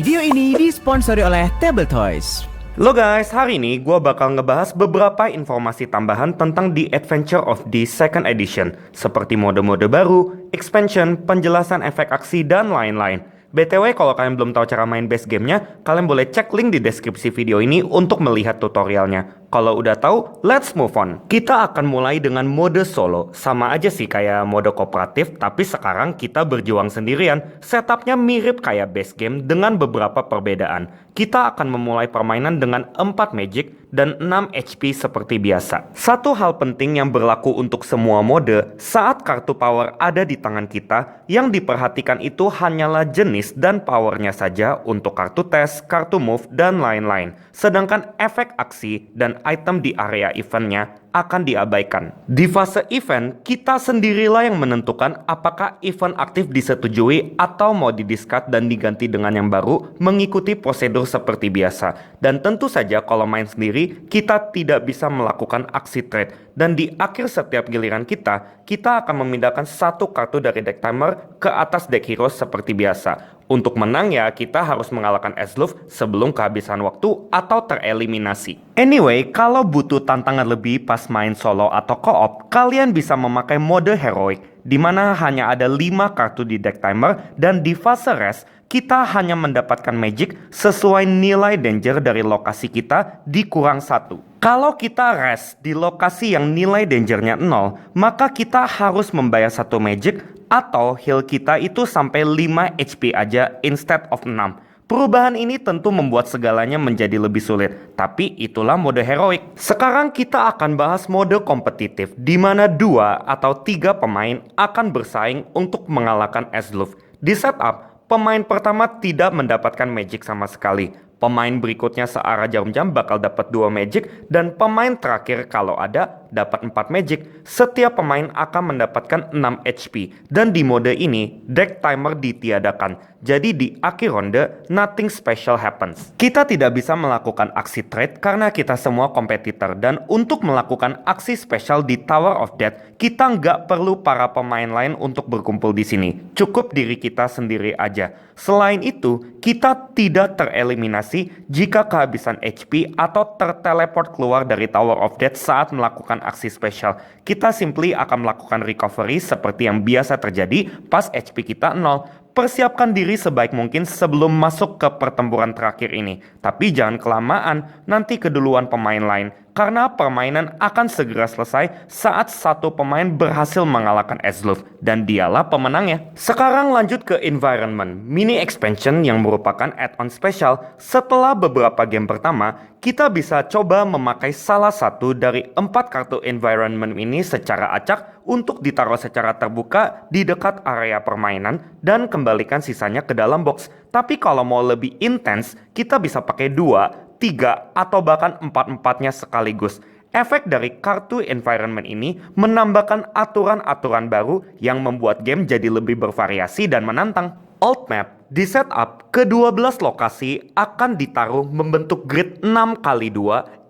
Video ini disponsori oleh Table Toys. Halo guys, hari ini gue bakal ngebahas beberapa informasi tambahan tentang The Adventure of the Second Edition, seperti mode-mode baru, expansion, penjelasan efek aksi, dan lain-lain. BTW, kalau kalian belum tahu cara main base gamenya, kalian boleh cek link di deskripsi video ini untuk melihat tutorialnya. Kalau udah tahu, let's move on. Kita akan mulai dengan mode solo. Sama aja sih kayak mode kooperatif, tapi sekarang kita berjuang sendirian. Setupnya mirip kayak base game dengan beberapa perbedaan. Kita akan memulai permainan dengan 4 magic dan 6 HP seperti biasa. Satu hal penting yang berlaku untuk semua mode, saat kartu power ada di tangan kita, yang diperhatikan itu hanyalah jenis dan powernya saja untuk kartu tes, kartu move, dan lain-lain. Sedangkan efek aksi dan item di area eventnya akan diabaikan. Di fase event, kita sendirilah yang menentukan apakah event aktif disetujui atau mau di-discard dan diganti dengan yang baru mengikuti prosedur seperti biasa. Dan tentu saja kalau main sendiri, kita tidak bisa melakukan aksi trade. Dan di akhir setiap giliran kita akan memindahkan satu kartu dari deck timer ke atas deck hero seperti biasa. Untuk menang ya kita harus mengalahkan Asluf sebelum kehabisan waktu atau tereliminasi. Anyway, kalau butuh tantangan lebih pas main solo atau co-op, kalian bisa memakai mode heroic, di mana hanya ada 5 kartu di deck timer dan di fase rest kita hanya mendapatkan magic sesuai nilai danger dari lokasi kita dikurang 1. Kalau kita rest di lokasi yang nilai dangernya 0, maka kita harus membayar 1 magic atau heal kita itu sampai 5 HP aja instead of 6. Perubahan ini tentu membuat segalanya menjadi lebih sulit, tapi itulah mode heroic. Sekarang kita akan bahas mode kompetitif, di mana 2 atau 3 pemain akan bersaing untuk mengalahkan Asluf. Di setup, pemain pertama tidak mendapatkan magic sama sekali. Pemain berikutnya searah jarum jam bakal dapat 2 magic, dan pemain terakhir kalau ada dapat 4 magic. Setiap pemain akan mendapatkan 6 HP, dan di mode ini deck timer ditiadakan. Jadi di akhir ronde nothing special happens. Kita tidak bisa melakukan aksi trade karena kita semua kompetitor, dan untuk melakukan aksi spesial di Tower of Death kita nggak perlu para pemain lain untuk berkumpul di sini. Cukup diri kita sendiri aja. Selain itu, kita tidak tereliminasi jika kehabisan HP atau terteleport keluar dari Tower of Death saat melakukan aksi spesial. Kita simply akan melakukan recovery seperti yang biasa terjadi pas HP kita 0. Persiapkan diri sebaik mungkin sebelum masuk ke pertempuran terakhir ini. Tapi jangan kelamaan, nanti keduluan pemain lain. Karena permainan akan segera selesai saat satu pemain berhasil mengalahkan Asluf, dan dialah pemenangnya. Sekarang lanjut ke Environment, mini expansion yang merupakan add-on spesial. Setelah beberapa game pertama, kita bisa coba memakai salah satu dari 4 kartu Environment ini secara acak untuk ditaruh secara terbuka di dekat area permainan dan kembalikan sisanya ke dalam box. Tapi kalau mau lebih intens, kita bisa pakai 2, 3, atau bahkan 4-4-nya sekaligus. Efek dari kartu environment ini menambahkan aturan-aturan baru yang membuat game jadi lebih bervariasi dan menantang. Alt map di setup, ke-12 lokasi akan ditaruh membentuk grid 6x2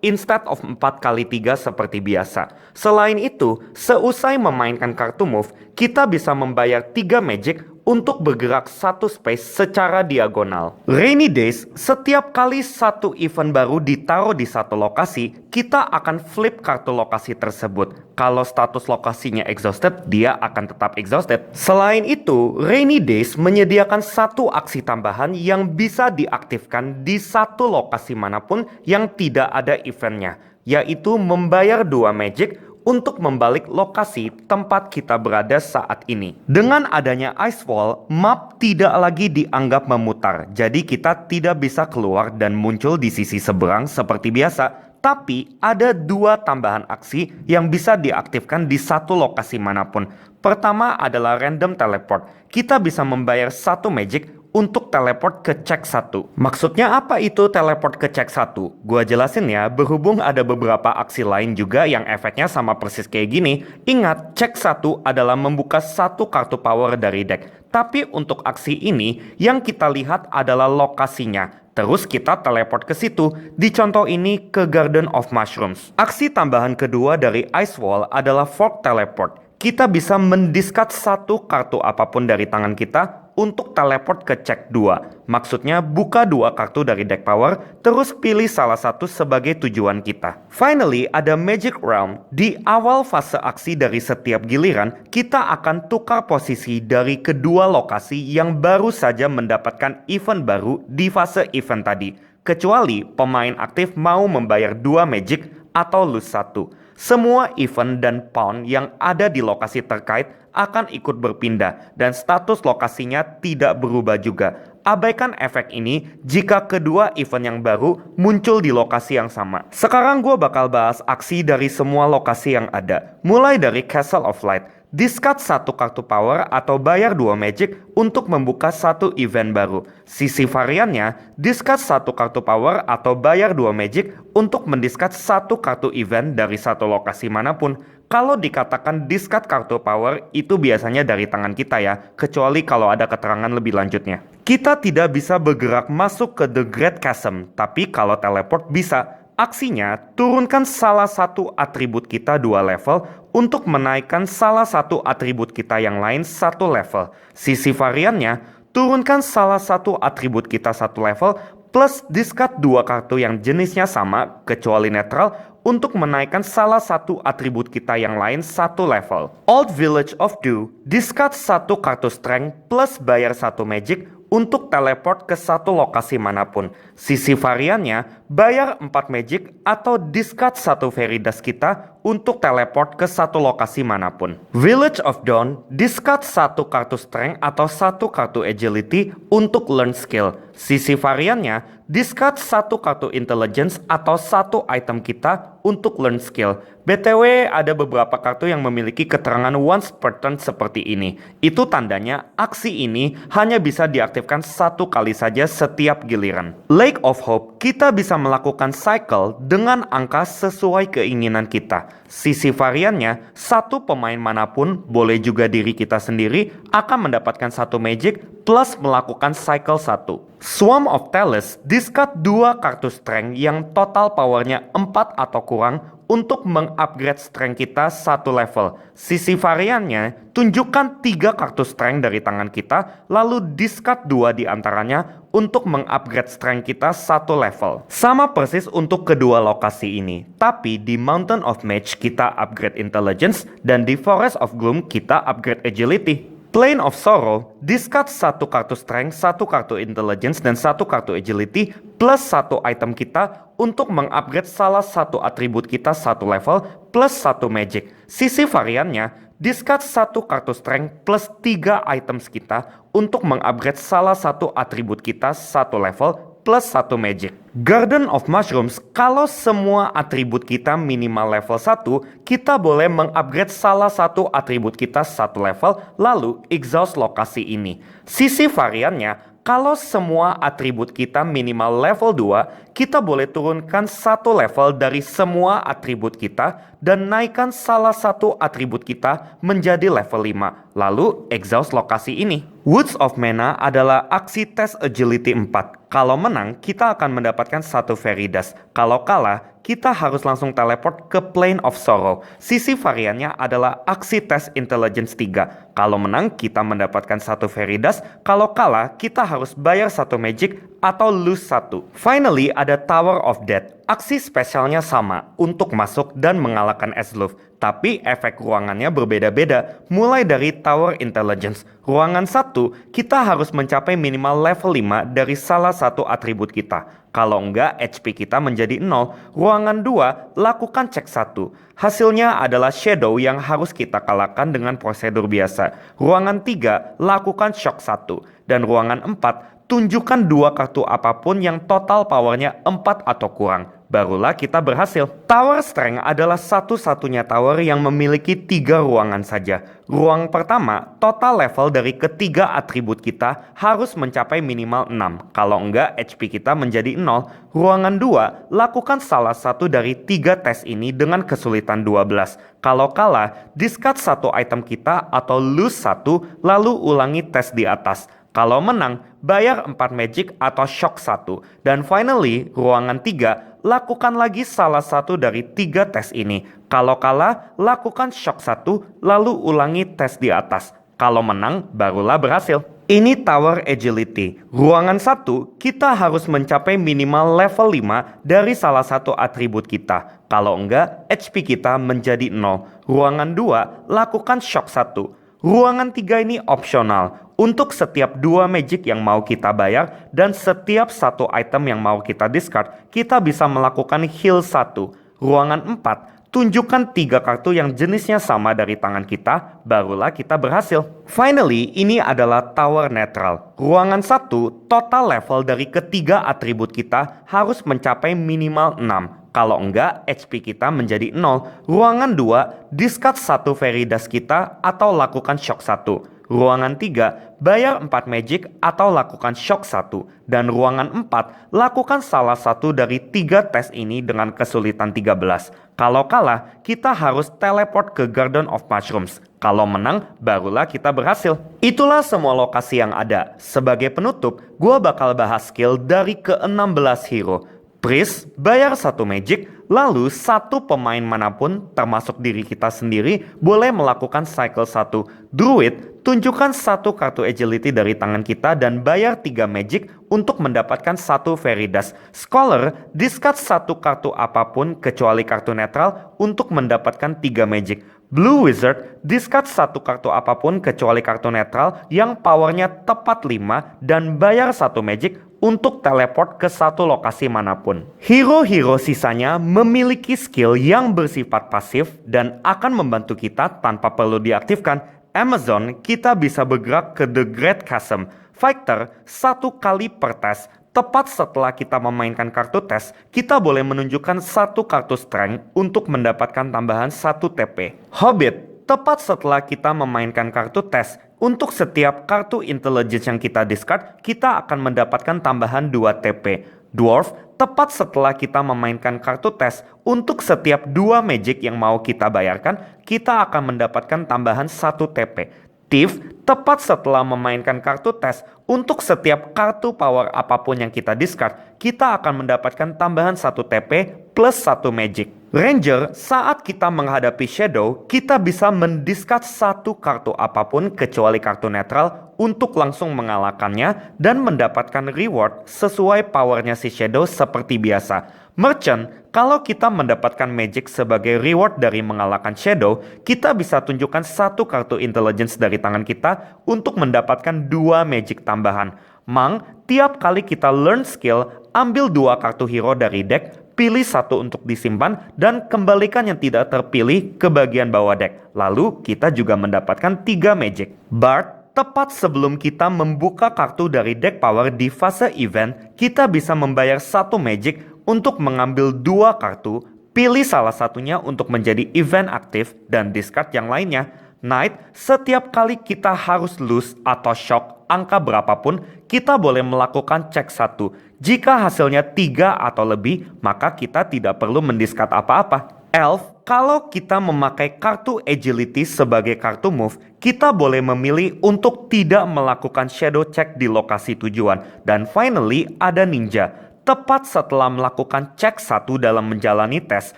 instead of 4x3 seperti biasa. Selain itu, seusai memainkan kartu move, kita bisa membayar 3 magic untuk bergerak satu space secara diagonal. Rainy Days, setiap kali satu event baru ditaruh di satu lokasi, kita akan flip kartu lokasi tersebut. Kalau status lokasinya exhausted, dia akan tetap exhausted. Selain itu, Rainy Days menyediakan satu aksi tambahan yang bisa diaktifkan di satu lokasi manapun yang tidak ada eventnya, yaitu membayar 2 magic untuk membalik lokasi tempat kita berada saat ini. Dengan adanya Ice Wall, map tidak lagi dianggap memutar, jadi kita tidak bisa keluar dan muncul di sisi seberang seperti biasa. Tapi ada 2 tambahan aksi yang bisa diaktifkan di satu lokasi manapun. Pertama adalah Random Teleport. Kita bisa membayar 1 magic untuk teleport ke check 1. Maksudnya apa itu teleport ke check 1? Gua jelasin ya, berhubung ada beberapa aksi lain juga yang efeknya sama persis kayak gini. Ingat, check 1 adalah membuka satu kartu power dari deck. Tapi untuk aksi ini, yang kita lihat adalah lokasinya. Terus kita teleport ke situ. Di contoh ini ke Garden of Mushrooms. Aksi tambahan kedua dari Ice Wall adalah Fork Teleport. Kita bisa mendiscard satu kartu apapun dari tangan kita untuk teleport ke check 2. Maksudnya buka 2 kartu dari deck power, terus pilih salah satu sebagai tujuan kita. Finally, ada Magic Realm. Di awal fase aksi dari setiap giliran, kita akan tukar posisi dari kedua lokasi yang baru saja mendapatkan event baru di fase event tadi. Kecuali pemain aktif mau membayar 2 Magic atau lose 1. Semua event dan pawn yang ada di lokasi terkait akan ikut berpindah dan status lokasinya tidak berubah juga. Abaikan efek ini jika kedua event yang baru muncul di lokasi yang sama. Sekarang gue bakal bahas aksi dari semua lokasi yang ada. Mulai dari Castle of Light. Discard 1 kartu power atau bayar 2 magic untuk membuka 1 event baru. Sisi variannya, discard 1 kartu power atau bayar 2 magic untuk mendiscard 1 kartu event dari satu lokasi manapun. Kalau dikatakan discard kartu power, itu biasanya dari tangan kita ya, kecuali kalau ada keterangan lebih lanjutnya. Kita tidak bisa bergerak masuk ke The Great Chasm, tapi kalau teleport bisa. Aksinya, turunkan salah satu atribut kita 2 level untuk menaikkan salah satu atribut kita yang lain 1 level. Sisi variannya, turunkan salah satu atribut kita 1 level plus discard 2 kartu yang jenisnya sama kecuali netral untuk menaikkan salah satu atribut kita yang lain 1 level. Old Village of Dew, discard 1 kartu strength plus bayar 1 magic untuk teleport ke satu lokasi manapun. Sisi variannya, bayar 4 magic atau discard 1 fairy dust kita untuk teleport ke satu lokasi manapun. Village of Dawn, discard 1 kartu strength atau 1 kartu agility untuk learn skill. Sisi variannya, discard 1 kartu intelligence atau 1 item kita untuk learn skill. BTW ada beberapa kartu yang memiliki keterangan once per turn seperti ini. Itu tandanya aksi ini hanya bisa diaktifkan 1 kali saja setiap giliran. Lake of Hope, kita bisa melakukan cycle dengan angka sesuai keinginan kita. Sisi variannya, 1 pemain manapun, boleh juga diri kita sendiri, akan mendapatkan 1 magic plus melakukan cycle 1. Swarm of Talus, discard 2 kartu strength yang total powernya 4 atau kurang untuk mengupgrade strength kita 1 level. Sisi variannya, tunjukkan 3 kartu strength dari tangan kita, lalu discard 2 di antaranya untuk mengupgrade strength kita 1 level. Sama persis untuk kedua lokasi ini, tapi di Mountain of Mage kita upgrade intelligence dan di Forest of Gloom kita upgrade agility. Plane of Sorrow, discard 1 kartu strength, 1 kartu intelligence, dan 1 kartu agility, plus 1 item kita untuk mengupgrade salah satu atribut kita 1 level, plus 1 magic. Sisi variannya, discard 1 kartu strength plus 3 items kita untuk mengupgrade salah satu atribut kita 1 level, plus 1 magic. Garden of Mushrooms, kalau semua atribut kita minimal level 1, kita boleh mengupgrade salah satu atribut kita 1 level, lalu exhaust lokasi ini. Sisi variannya, kalau semua atribut kita minimal level 2, kita boleh turunkan 1 level dari semua atribut kita dan naikkan salah satu atribut kita menjadi level 5. Lalu exhaust lokasi ini. Woods of Mana adalah aksi tes agility 4. Kalau menang, kita akan mendapatkan 1 fairy dust. Kalau kalah, kita harus langsung teleport ke Plane of Sorrow. Sisi variannya adalah aksi tes intelligence 3. Kalau menang, kita mendapatkan 1 fairy dust. Kalau kalah, kita harus bayar 1 magic atau lose 1. Finally, ada Tower of Death. Aksi spesialnya sama untuk masuk dan mengalahkan Esluf. Tapi efek ruangannya berbeda-beda. Mulai dari Tower Intelligence. Ruangan 1, kita harus mencapai minimal level 5 dari salah satu atribut kita. Kalau enggak, HP kita menjadi 0. Ruangan 2, lakukan cek 1. Hasilnya adalah Shadow yang harus kita kalahkan dengan prosedur biasa. Ruangan 3, lakukan shock 1. Dan ruangan 4, tunjukkan 2 kartu apapun yang total powernya 4 atau kurang. Barulah kita berhasil. Tower Strength adalah satu-satunya tower yang memiliki 3 ruangan saja. Ruang pertama, total level dari ketiga atribut kita harus mencapai minimal 6. Kalau enggak, HP kita menjadi 0. Ruangan 2, lakukan salah satu dari 3 tes ini dengan kesulitan 12. Kalau kalah, discard 1 item kita atau lose 1, lalu ulangi tes di atas. Kalau menang, bayar 4 magic atau shock 1. Dan finally, ruangan 3, lakukan lagi salah satu dari 3 tes ini. Kalau kalah, lakukan shock 1, lalu ulangi tes di atas. Kalau menang, barulah berhasil. Ini Tower Agility. Ruangan 1, kita harus mencapai minimal level 5 dari salah satu atribut kita. Kalau enggak, HP kita menjadi 0. Ruangan 2, lakukan shock 1. Ruangan 3 ini opsional. Untuk setiap 2 magic yang mau kita bayar dan setiap 1 item yang mau kita discard, kita bisa melakukan heal 1. Ruangan 4, tunjukkan 3 kartu yang jenisnya sama dari tangan kita, barulah kita berhasil. Finally, ini adalah Tower Neutral. Ruangan 1, total level dari ketiga atribut kita harus mencapai minimal 6. Kalau enggak, HP kita menjadi 0. Ruangan 2, discard 1 fairy dust kita atau lakukan shock 1. Ruangan 3, bayar 4 magic atau lakukan shock 1. Dan ruangan 4, lakukan salah satu dari 3 tes ini dengan kesulitan 13. Kalau kalah, kita harus teleport ke Garden of Mushrooms. Kalau menang, barulah kita berhasil. Itulah semua lokasi yang ada. Sebagai penutup, gua bakal bahas skill dari ke-16 hero. Priest, bayar 1 magic, lalu 1 pemain manapun, termasuk diri kita sendiri, boleh melakukan cycle 1. Druid, tunjukkan 1 kartu agility dari tangan kita dan bayar 3 magic untuk mendapatkan 1 fairy dust. Scholar, discard 1 kartu apapun kecuali kartu netral untuk mendapatkan 3 magic. Blue Wizard, discard 1 kartu apapun kecuali kartu netral yang powernya tepat 5 dan bayar 1 magic untuk teleport ke 1 lokasi manapun. Hero-hero sisanya memiliki skill yang bersifat pasif dan akan membantu kita tanpa perlu diaktifkan. Amazon, kita bisa bergerak ke The Great Chasm. Fighter, 1 kali per tes. Tepat setelah kita memainkan kartu tes, kita boleh menunjukkan 1 kartu strength untuk mendapatkan tambahan 1 TP. Hobbit, tepat setelah kita memainkan kartu tes, untuk setiap kartu intelligence yang kita discard, kita akan mendapatkan tambahan 2 TP. Dwarf, tepat setelah kita memainkan kartu tes, untuk setiap 2 magic yang mau kita bayarkan, kita akan mendapatkan tambahan 1 TP. Thief, tepat setelah memainkan kartu tes, untuk setiap kartu power apapun yang kita discard, kita akan mendapatkan tambahan 1 TP plus 1 magic. Ranger, saat kita menghadapi Shadow, kita bisa mendiscard 1 kartu apapun kecuali kartu netral untuk langsung mengalahkannya dan mendapatkan reward sesuai powernya si Shadow seperti biasa. Merchant, kalau kita mendapatkan magic sebagai reward dari mengalahkan Shadow, kita bisa tunjukkan 1 kartu intelligence dari tangan kita untuk mendapatkan 2 magic tambahan. Monk, tiap kali kita learn skill, ambil 2 kartu hero dari deck, pilih 1 untuk disimpan, dan kembalikan yang tidak terpilih ke bagian bawah deck. Lalu, kita juga mendapatkan 3 magic. Bard, tepat sebelum kita membuka kartu dari deck power di fase event, kita bisa membayar 1 magic untuk mengambil 2 kartu, pilih salah satunya untuk menjadi event aktif, dan discard yang lainnya. Knight, setiap kali kita harus lose atau shock angka berapapun, kita boleh melakukan cek 1. Jika hasilnya 3 atau lebih, maka kita tidak perlu mendiscard apa-apa. Elf, kalau kita memakai kartu agility sebagai kartu move, kita boleh memilih untuk tidak melakukan shadow check di lokasi tujuan. Dan finally, ada ninja. Tepat setelah melakukan cek 1 dalam menjalani tes,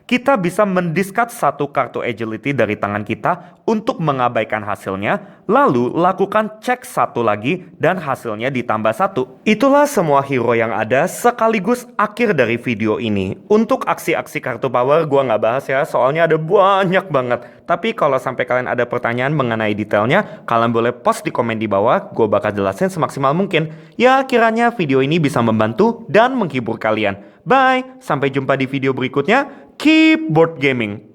kita bisa mendiscard 1 kartu agility dari tangan kita untuk mengabaikan hasilnya, lalu lakukan cek 1 lagi dan hasilnya ditambah 1. Itulah semua hero yang ada sekaligus akhir dari video ini. Untuk aksi-aksi kartu power gua nggak bahas ya, soalnya ada banyak banget. Tapi kalau sampai kalian ada pertanyaan mengenai detailnya, kalian boleh post di komen di bawah, gue bakal jelasin semaksimal mungkin. Ya kiranya video ini bisa membantu dan menghibur kalian. Bye, sampai jumpa di video berikutnya. Keep board gaming.